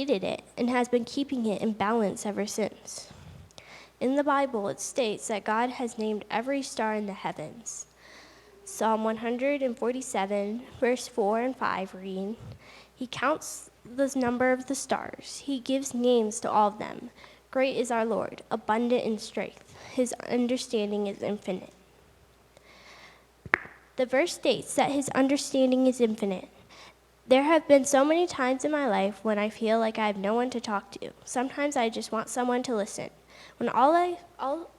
created it and has been keeping it in balance ever since. In the Bible, it states that God has named every star in the heavens. Psalm 147, verse 4 and 5 read, He counts the number of the stars. He gives names to all of them. Great is our Lord, abundant in strength. His understanding is infinite. The verse states that his understanding is infinite. There have been so many times in my life when I feel like I have no one to talk to. Sometimes I just want someone to listen. When all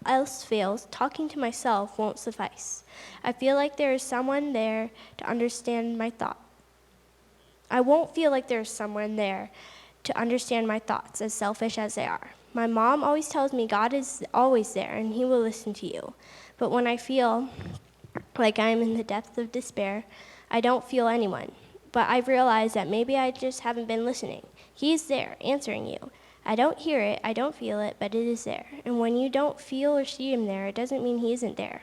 else fails, talking to myself won't suffice. I feel like there is someone there to understand my thought. I won't feel like there is someone there to understand my thoughts, as selfish as they are. My mom always tells me God is always there and he will listen to you. But when I feel like I am in the depth of despair, I don't feel anyone. But I've realized that maybe I just haven't been listening. He is there, answering you. I don't hear it, I don't feel it, but it is there. And when you don't feel or see him there, it doesn't mean he isn't there.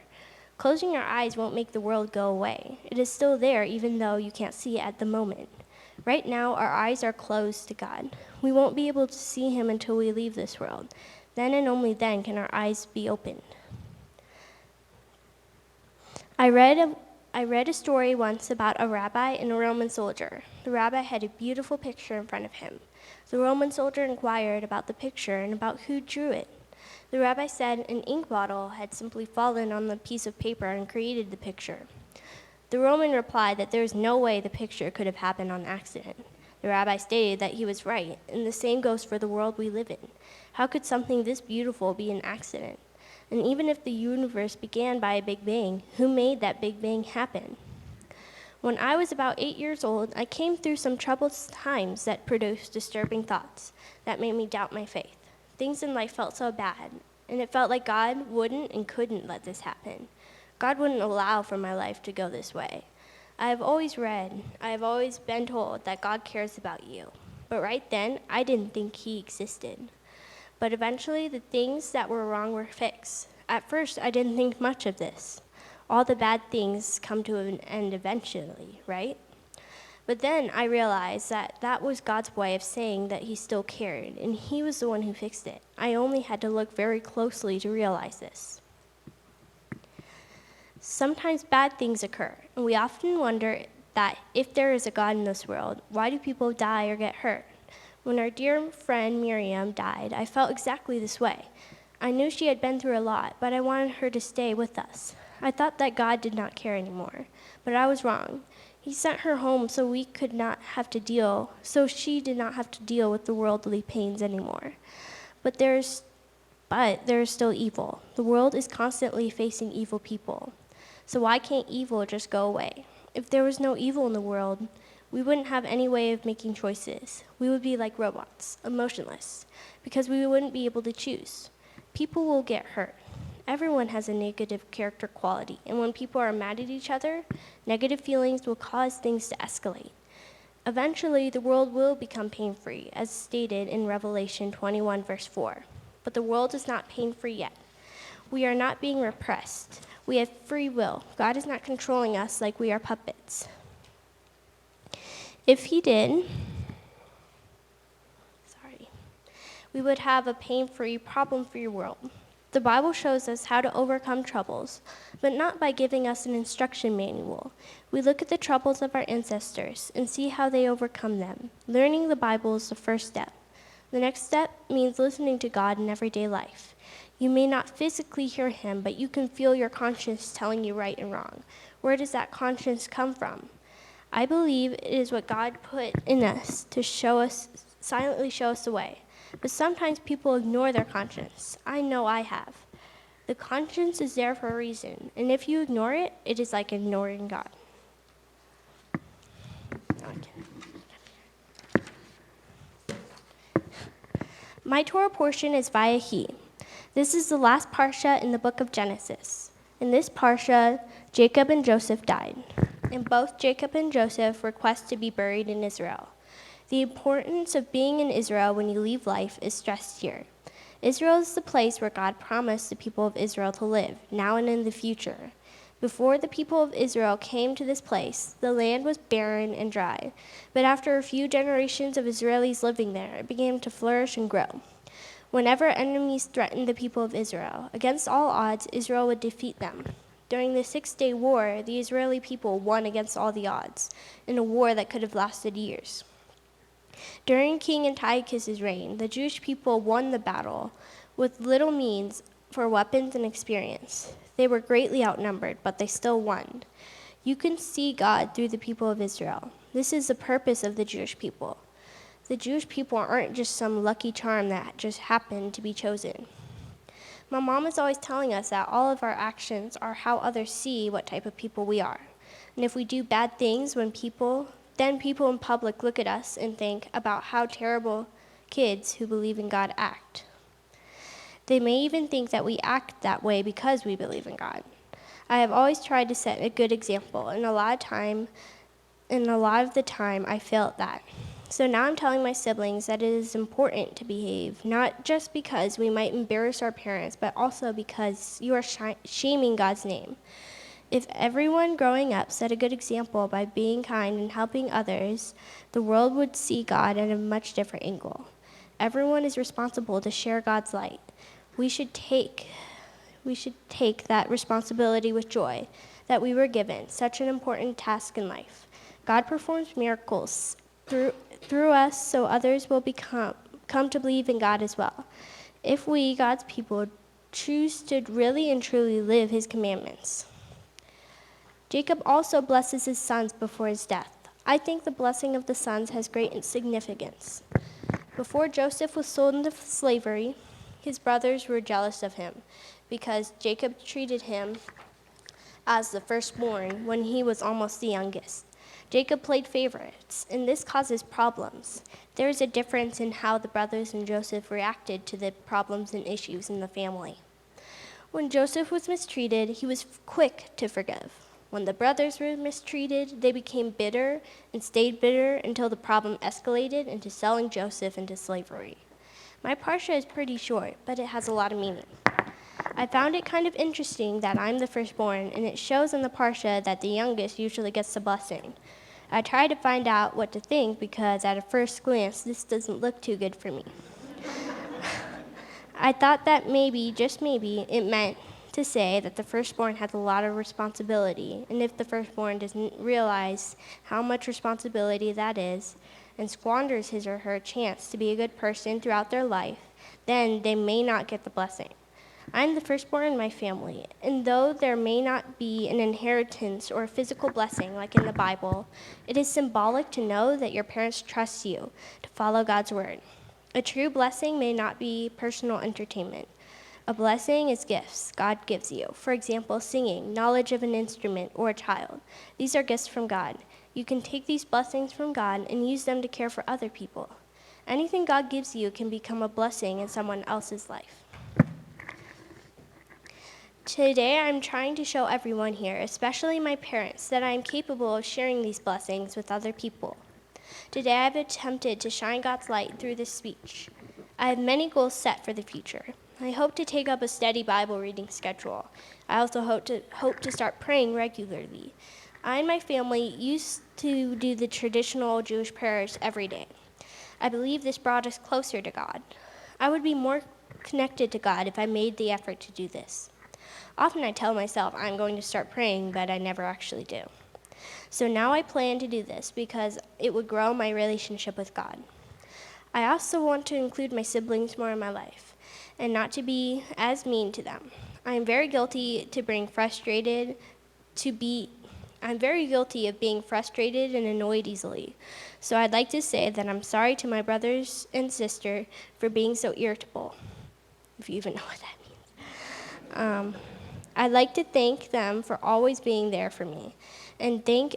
Closing your eyes won't make the world go away. It is still there even though you can't see it at the moment. Right now, our eyes are closed to God. We won't be able to see him until we leave this world. Then and only then can our eyes be opened. I read a story once about a rabbi and a Roman soldier. The rabbi had a beautiful picture in front of him. The Roman soldier inquired about the picture and about who drew it. The rabbi said an ink bottle had simply fallen on the piece of paper and created the picture. The Roman replied that there was no way the picture could have happened on accident. The rabbi stated that he was right, and the same goes for the world we live in. How could something this beautiful be an accident? And even if the universe began by a Big Bang, who made that Big Bang happen? When I was about 8 years old, I came through some troubled times that produced disturbing thoughts that made me doubt my faith. Things in life felt so bad, and it felt like God wouldn't and couldn't let this happen. God wouldn't allow for my life to go this way. I have always been told that God cares about you. But right then, I didn't think he existed. But eventually, the things that were wrong were fixed. At first, I didn't think much of this. All the bad things come to an end eventually, right? But then I realized that that was God's way of saying that he still cared, and he was the one who fixed it. I only had to look very closely to realize this. Sometimes bad things occur, and we often wonder that if there is a God in this world, why do people die or get hurt? When our dear friend Miriam died, I felt exactly this way. I knew she had been through a lot, but I wanted her to stay with us. I thought that God did not care anymore, but I was wrong. He sent her home so she did not have to deal with the worldly pains anymore. But there is still evil. The world is constantly facing evil people. So why can't evil just go away? If there was no evil in the world, we wouldn't have any way of making choices. We would be like robots, emotionless, because we wouldn't be able to choose. People will get hurt. Everyone has a negative character quality, and when people are mad at each other, negative feelings will cause things to escalate. Eventually, the world will become pain-free, as stated in Revelation 21, verse 4. But the world is not pain-free yet. We are not being repressed. We have free will. God is not controlling us like we are puppets. If he did, we would have a pain-free, problem-free world. The Bible shows us how to overcome troubles, but not by giving us an instruction manual. We look at the troubles of our ancestors and see how they overcome them. Learning the Bible is the first step. The next step means listening to God in everyday life. You may not physically hear him, but you can feel your conscience telling you right and wrong. Where does that conscience come from? I believe it is what God put in us to silently show us the way. But sometimes people ignore their conscience. I know I have. The conscience is there for a reason, and if you ignore it, it is like ignoring God. My Torah portion is Vayehi. This is the last parsha in the book of Genesis. In this parsha, Jacob and Joseph died, and both Jacob and Joseph request to be buried in Israel. The importance of being in Israel when you leave life is stressed here. Israel is the place where God promised the people of Israel to live, now and in the future. Before the people of Israel came to this place, the land was barren and dry. But after a few generations of Israelis living there, it began to flourish and grow. Whenever enemies threatened the people of Israel, against all odds, Israel would defeat them. During the 6-day war, the Israeli people won against all the odds, in a war that could have lasted years. During King Antiochus' reign, the Jewish people won the battle with little means for weapons and experience. They were greatly outnumbered, but they still won. You can see God through the people of Israel. This is the purpose of the Jewish people. The Jewish people aren't just some lucky charm that just happened to be chosen. My mom is always telling us that all of our actions are how others see what type of people we are. And if we do bad things then people in public look at us and think about how terrible kids who believe in God act. They may even think that we act that way because we believe in God. I have always tried to set a good example, and a lot of the time I fail at that. So now I'm telling my siblings that it is important to behave, not just because we might embarrass our parents, but also because you are shaming God's name. If everyone growing up set a good example by being kind and helping others, the world would see God at a much different angle. Everyone is responsible to share God's light. We should take that responsibility with joy that we were given, such an important task in life. God performs miracles through us so others will come to believe in God as well. If we, God's people, choose to really and truly live his commandments. Jacob also blesses his sons before his death. I think the blessing of the sons has great significance. Before Joseph was sold into slavery, his brothers were jealous of him because Jacob treated him as the firstborn when he was almost the youngest. Jacob played favorites, and this causes problems. There is a difference in how the brothers and Joseph reacted to the problems and issues in the family. When Joseph was mistreated, he was quick to forgive. When the brothers were mistreated, they became bitter and stayed bitter until the problem escalated into selling Joseph into slavery. My parsha is pretty short, but it has a lot of meaning. I found it kind of interesting that I'm the firstborn, and it shows in the parsha that the youngest usually gets the blessing. I tried to find out what to think because at a first glance, this doesn't look too good for me. I thought that maybe, just maybe, it meant to say that the firstborn has a lot of responsibility, and if the firstborn doesn't realize how much responsibility that is, and squanders his or her chance to be a good person throughout their life, then they may not get the blessing. I'm the firstborn in my family, and though there may not be an inheritance or a physical blessing like in the Bible, it is symbolic to know that your parents trust you to follow God's word. A true blessing may not be personal entertainment. A blessing is gifts God gives you. For example, singing, knowledge of an instrument, or a child. These are gifts from God. You can take these blessings from God and use them to care for other people. Anything God gives you can become a blessing in someone else's life. Today, I'm trying to show everyone here, especially my parents, that I am capable of sharing these blessings with other people. Today, I have attempted to shine God's light through this speech. I have many goals set for the future. I hope to take up a steady Bible reading schedule. I also hope to start praying regularly. I and my family used to do the traditional Jewish prayers every day. I believe this brought us closer to God. I would be more connected to God if I made the effort to do this. Often I tell myself I'm going to start praying, but I never actually do. So now I plan to do this because it would grow my relationship with God. I also want to include my siblings more in my life and not to be as mean to them. I'm very guilty of being frustrated and annoyed easily. So I'd like to say that I'm sorry to my brothers and sister for being so irritable, if you even know what that means. I'd like to thank them for always being there for me, and thank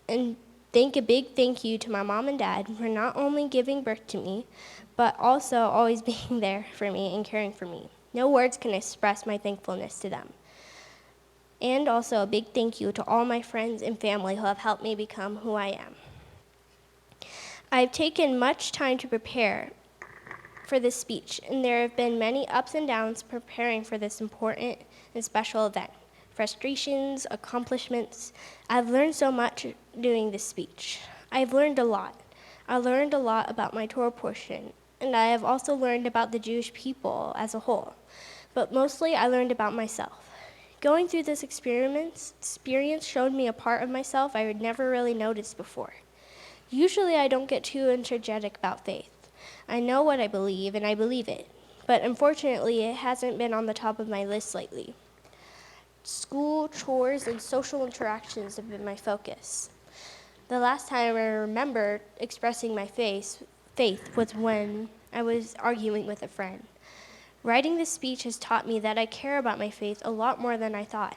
a big thank you to my mom and dad for not only giving birth to me, but also always being there for me and caring for me. No words can express my thankfulness to them. And also a big thank you to all my friends and family who have helped me become who I am. I've taken much time to prepare for this speech, and there have been many ups and downs preparing for this important and special event. frustrations, accomplishments. I've learned so much doing this speech. I've learned a lot. I learned a lot about my Torah portion, and I have also learned about the Jewish people as a whole. But mostly I learned about myself. Going through this experience showed me a part of myself I had never really noticed before. Usually I don't get too energetic about faith. I know what I believe, and I believe it. But unfortunately, it hasn't been on the top of my list lately. School, chores, and social interactions have been my focus. The last time I remember expressing my faith was when I was arguing with a friend. Writing this speech has taught me that I care about my faith a lot more than I thought.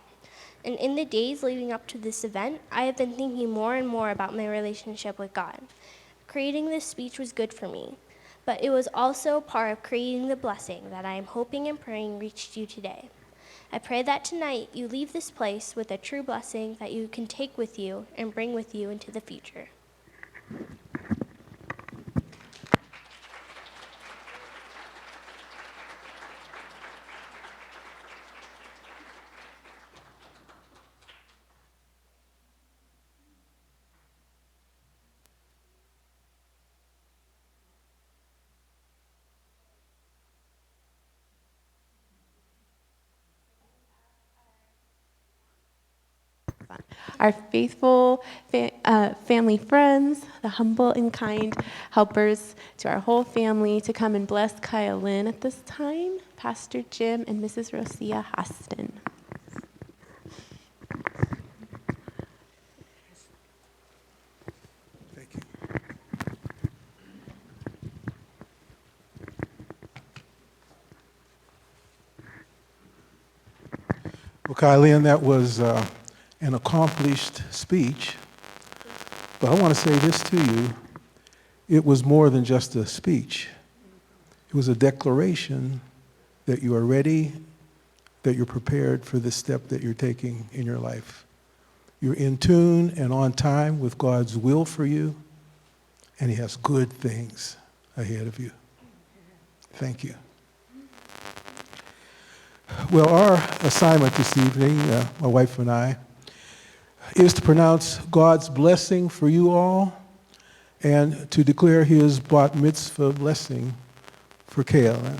And in the days leading up to this event, I have been thinking more and more about my relationship with God. Creating this speech was good for me, but it was also part of creating the blessing that I am hoping and praying reached you today. I pray that tonight you leave this place with a true blessing that you can take with you and bring with you into the future. Our faithful family friends, the humble and kind helpers to our whole family to come and bless Kayalynn at this time, Pastor Jim and Mrs. Rosia Hoston. Thank you. Well, Kayalynn, that was an accomplished speech, but I want to say this to you. It was more than just a speech. It was a declaration that you are ready, that you're prepared for the step that you're taking in your life. You're in tune and on time with God's will for you, and He has good things ahead of you. Thank you. Well, our assignment this evening, my wife and I, is to pronounce God's blessing for you all and to declare His bat mitzvah blessing for Kayalynn.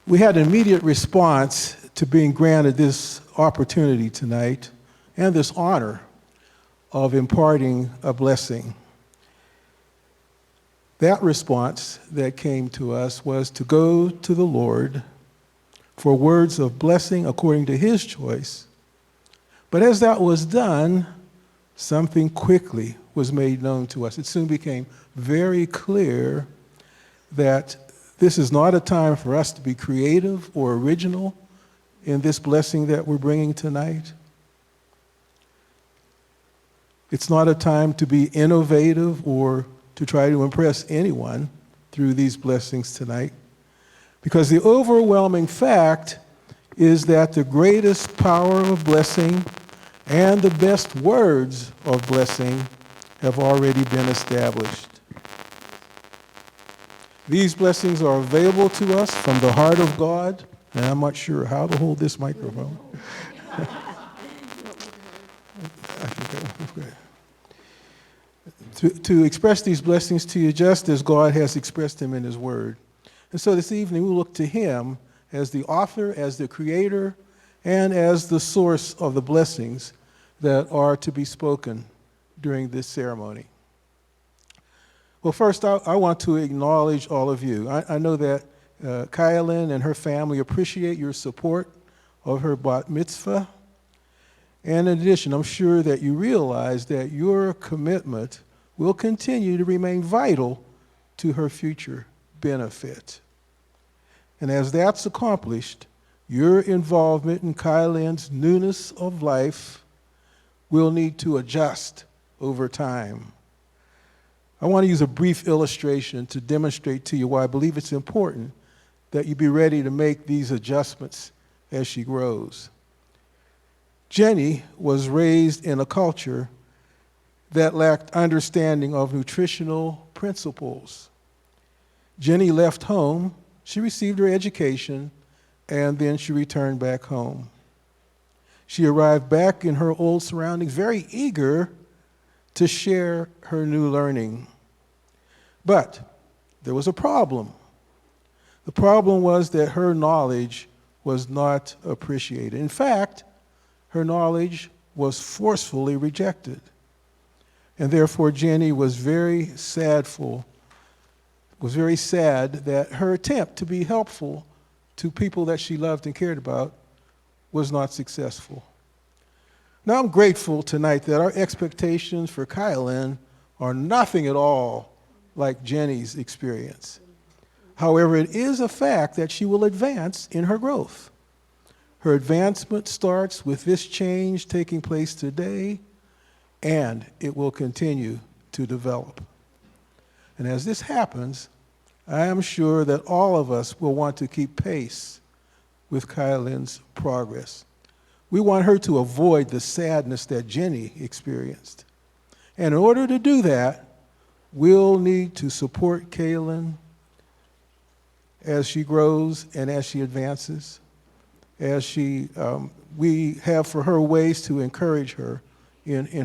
We had an immediate response to being granted this opportunity tonight and this honor of imparting a blessing. That response that came to us was to go to the Lord for words of blessing according to His choice. But as that was done, something quickly was made known to us. It soon became very clear that this is not a time for us to be creative or original in this blessing that we're bringing tonight. It's not a time to be innovative or to try to impress anyone through these blessings tonight, because the overwhelming fact is that the greatest power of blessing and the best words of blessing have already been established. These blessings are available to us from the heart of God, and I'm not sure how to hold this microphone. To express these blessings to you just as God has expressed them in His Word. And so this evening we'll look to Him as the author, as the creator, and as the source of the blessings that are to be spoken during this ceremony. Well, first I want to acknowledge all of you. I know that Kayalynn and her family appreciate your support of her bat mitzvah. And in addition, I'm sure that you realize that your commitment will continue to remain vital to her future benefit. And as that's accomplished, your involvement in Kayalynn's newness of life will need to adjust over time. I want to use a brief illustration to demonstrate to you why I believe it's important that you be ready to make these adjustments as she grows. Jenny was raised in a culture that lacked understanding of nutritional principles. Jenny left home. She received her education and then she returned back home. She arrived back in her old surroundings, very eager to share her new learning. But there was a problem. The problem was that her knowledge was not appreciated. In fact, her knowledge was forcefully rejected. And therefore, Jenny was very sad that her attempt to be helpful to people that she loved and cared about was not successful. Now, I'm grateful tonight that our expectations for Kayalynn are nothing at all like Jenny's experience. However, it is a fact that she will advance in her growth. Her advancement starts with this change taking place today, and it will continue to develop. And as this happens, I am sure that all of us will want to keep pace with Kayalynn's progress. We want her to avoid the sadness that Jenny experienced. And in order to do that, we'll need to support Kayalynn as she grows and as she advances, we have for her ways to encourage her in her